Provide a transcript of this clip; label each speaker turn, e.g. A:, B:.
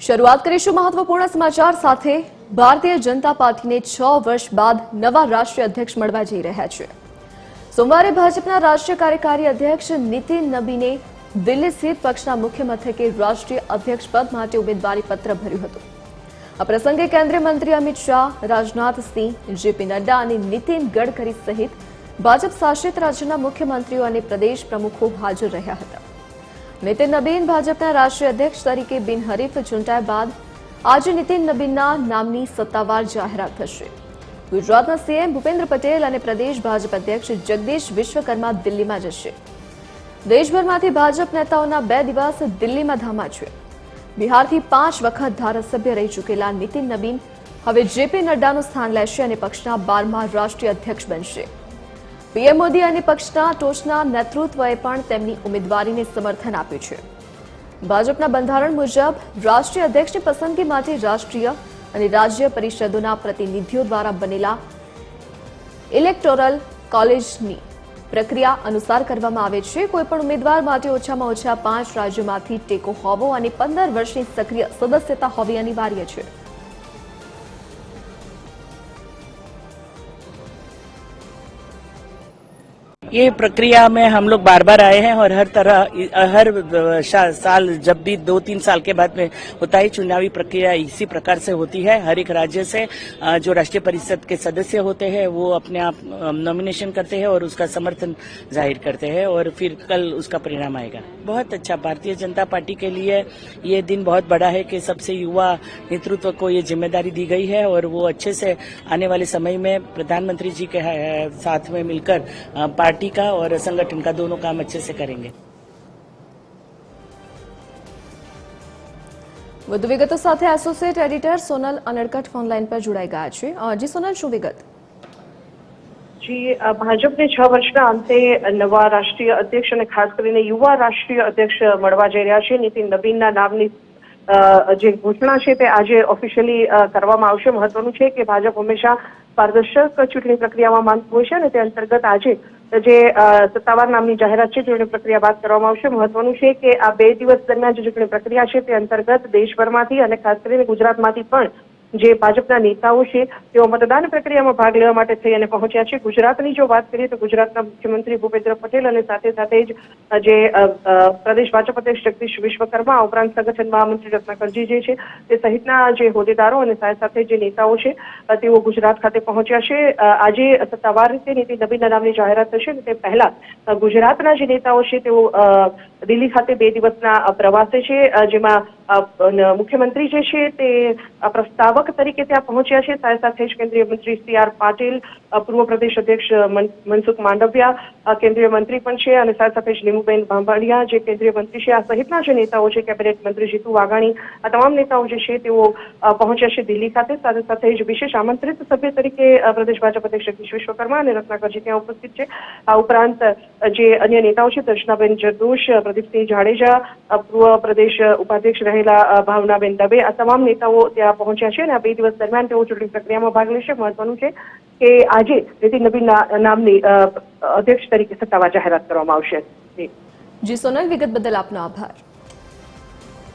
A: શરૂઆત કરીશું મહત્વપૂર્ણ સમાચાર સાથે। ભારતીય જનતા પાર્ટીને 6 વર્ષ બાદ નવા રાષ્ટ્રીય અધ્યક્ષ મળવા જઈ રહ્યા છે। સોમવારે ભાજપના રાષ્ટ્રીય કાર્યકારી અધ્યક્ષ નીતિન નબીને દિલ્હી સ્થિત પક્ષના મુખ્ય મથકે રાષ્ટ્રીય અધ્યક્ષ પદ માટે ઉમેદવારી પત્ર ભર્યું હતું। આ પ્રસંગે કેન્દ્રીય મંત્રી અમિત શાહ, રાજનાથ સિંહ, જેપી નડ્ડા અને નીતિન ગડકરી સહિત ભાજપ શાસિત રાજ્યના મુખ્યમંત્રીઓ અને પ્રદેશ પ્રમુખો હાજર રહ્યા હતા। નીતિન નબીન ભાજપના રાષ્ટ્રીય અધ્યક્ષ તરીકે બિનહરીફ ચૂંટાયા બાદ આજે નીતિન નબીનના નામની સત્તાવાર જાહેરાત થશે। ગુજરાતના સીએમ ભૂપેન્દ્ર પટેલ અને પ્રદેશ ભાજપ અધ્યક્ષ જગદીશ વિશ્વકર્મા દિલ્હીમાં જશે। દેશભરમાંથી ભાજપ નેતાઓના 2 દિવસ દિલ્હીમાં ધામા છે। બિહારથી 5 વખત ધારાસભ્ય રહી ચૂકેલા નીતિન નબીન હવે જેપી નડ્ડાનું સ્થાન લેશે અને પક્ષના 12મા રાષ્ટ્રીય અધ્યક્ષ બનશે। પીએમ મોદી અને પક્ષના ટોચના નેતૃત્વએ પણ તેમની ઉમેદવારીને સમર્થન આપ્યું છે। ભાજપના બંધારણ મુજબ રાષ્ટ્રીય અધ્યક્ષની પસંદગી માટે રાષ્ટ્રીય અને રાજ્ય પરિષદોના પ્રતિનિધિઓ દ્વારા બનેલા ઇલેક્ટોરલ કોલેજની પ્રક્રિયા અનુસાર કરવામાં આવે છે। કોઈપણ ઉમેદવાર માટે ઓછામાં ઓછા 5 રાજ્યોમાંથી ટેકો હોવો અને 15 વર્ષની સક્રિય સદસ્યતા હોવી અનિવાર્ય છે।
B: ये प्रक्रिया में हम लोग बार बार आए हैं और हर साल जब भी 2-3 साल के बाद में होता है चुनावी प्रक्रिया इसी प्रकार से होती है। हर एक राज्य से जो राष्ट्रीय परिषद के सदस्य होते हैं वो अपने आप नॉमिनेशन करते हैं और उसका समर्थन जाहिर करते हैं और फिर कल उसका परिणाम आएगा। बहुत अच्छा, भारतीय जनता पार्टी के लिए ये दिन बहुत बड़ा है कि सबसे युवा नेतृत्व को ये जिम्मेदारी दी गई है और वो अच्छे से आने वाले समय में प्रधानमंत्री जी के साथ में मिलकर पार्टी का और संगठन का दोनों काम अच्छे से करेंगे।
A: વધુ વિગતો સાથે associate editor Sonal Anadkat phone line પર જોડાઈ ગયા છે। જી સોનલ, શું વિગત?
C: જી, ભાજપને 6 વર્ષના અંતે નવા રાષ્ટ્રીય અધ્યક્ષ અને ખાસ કરીને યુવા રાષ્ટ્રીય અધ્યક્ષ મળવા જઈ રહ્યા છે। નીતિન નબીનના નામની જે ઘોષણા છે તે આજે ઓફિશિયલી કરવામાં આવશે। મહત્વનું છે કે ભાજપ હંમેશા પારદર્શક ચૂંટણી પ્રક્રિયામાં માનતું હોય છે અને તે અંતર્ગત આજે જે સત્તાવાર નામની જાહેરાત છે ચૂંટણી પ્રક્રિયા બાદ કરવામાં આવશે। મહત્વનું છે કે આ 2 દિવસ દરમિયાન જે ચૂંટણી પ્રક્રિયા છે તે અંતર્ગત દેશભરમાંથી અને ખાસ કરીને ગુજરાતમાંથી પણ જે ભાજપના નેતાઓ છે તેઓ મતદાન પ્રક્રિયામાં ભાગ લેવા માટે થઈ અને પહોંચ્યા છે। ગુજરાતની જો વાત કરીએ તો ગુજરાતના મુખ્યમંત્રી ભૂપેન્દ્ર પટેલ અને સાથે સાથે જ જે પ્રદેશ ભાજપ અધ્યક્ષ જગદીશ વિશ્વકર્મા ઉપરાંત સંગઠન મહામંત્રી રત્નાકરજી જે છે તે સહિતના જે હોદ્દેદારો અને સાથે સાથે જે નેતાઓ છે તેઓ ગુજરાત ખાતે પહોંચ્યા છે। આજે સત્તાવાર રીતે નીતિન નબીનના નામની જાહેરાત થશે અને તે પહેલા ગુજરાતના જે નેતાઓ છે તેઓ દિલ્હી ખાતે 2 દિવસના પ્રવાસે છે, જેમાં મુખ્યમંત્રી જે છે તે પ્રસ્તાવક તરીકે ત્યાં પહોંચ્યા છે। સાથે સાથે જ કેન્દ્રીય મંત્રી CR પાટીલ, પૂર્વ પ્રદેશ અધ્યક્ષ મનસુખ માંડવિયા કેન્દ્રીય મંત્રી પણ છે અને સાથે સાથે જ નીમુબેન બાંભણિયા જે કેન્દ્રીય મંત્રી છે। આ સહિતના જે નેતાઓ છે, કેબિનેટ મંત્રી જીતુ વાઘાણી, આ તમામ નેતાઓ જે છે તેઓ પહોંચ્યા છે દિલ્હી ખાતે। સાથે સાથે જ વિશેષ આમંત્રિત સભ્ય તરીકે પ્રદેશ ભાજપ અધ્યક્ષ જગદીશ વિશ્વકર્મા અને રત્નાકરજી ત્યાં ઉપસ્થિત છે। આ ઉપરાંત જે અન્ય નેતાઓ છે, દર્શનાબેન જરદોશ, પ્રદીપસિંહ જાડેજા, પૂર્વ પ્રદેશ ઉપાધ્યક્ષ રહેલા ભાવનાબેન દવે, આ તમામ નેતાઓ ત્યાં પહોંચ્યા છે અને આ 2 દિવસ દરમિયાન તેઓ ચૂંટણી પ્રક્રિયામાં ભાગ લેશે। મહત્વનું છે કે આજે નીતિન નબીનના નામની અધ્યક્ષ તરીકે સત્તાવાર જાહેરાત કરવામાં આવશે।
A: જી સોનલ, વિગત બદલ આપનો આભાર।